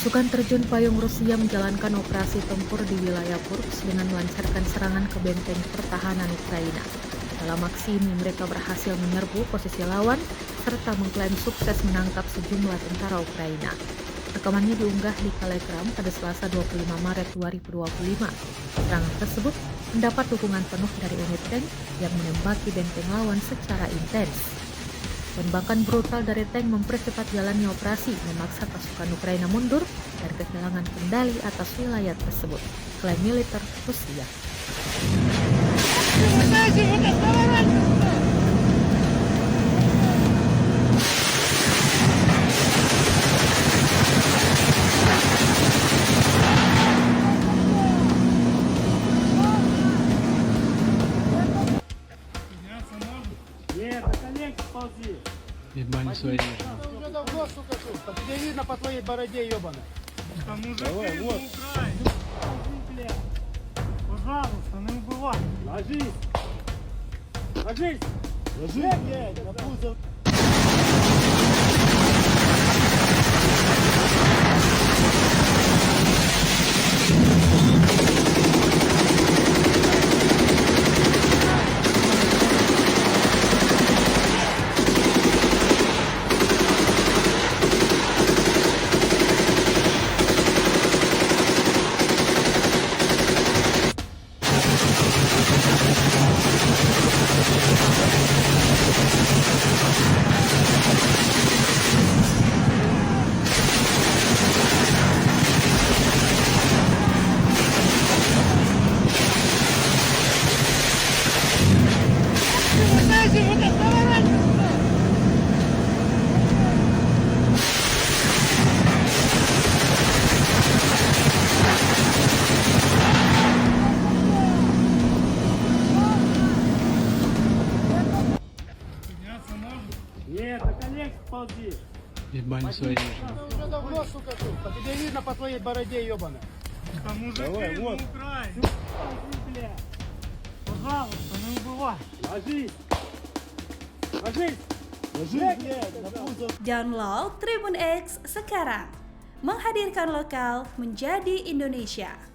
Pasukan terjun payung Rusia menjalankan operasi tempur di wilayah Kursk dengan melancarkan serangan ke benteng pertahanan Ukraina. Dalam aksi ini mereka berhasil menyerbu posisi lawan serta mengklaim sukses menangkap sejumlah tentara Ukraina. Rekamannya diunggah di Telegram pada Selasa 25 Maret 2025. Serangan tersebut mendapat dukungan penuh dari unit tank yang menembaki benteng lawan secara intens. Tembakan brutal dari tank mempercepat jalannya operasi, memaksa pasukan Ukraina mundur dan kehilangan kendali atas wilayah tersebut, klaim militer Rusia. Ебать свои. Уже давно, сука, тут. По тебе видно по твоей бороде, ебаная. Да мужики, Давай, ну вот. Украина. Блядь. Пожалуйста, не убивай. Ложись! Ложись! Ложись, блядь, на пузо. Подняться можно? Нет, на колени ползи. Ебать свои. Уже давно, сука, тут. По тебе видно по твоей бороде, ебаная. Да мужики, Давай, ну вот. Украина. Блядь. Пожалуйста, не убивай. Ложись! Ложись! Ложись, блядь, на пузо. Download Tribun X sekarang. Menghadirkan lokal menjadi Indonesia.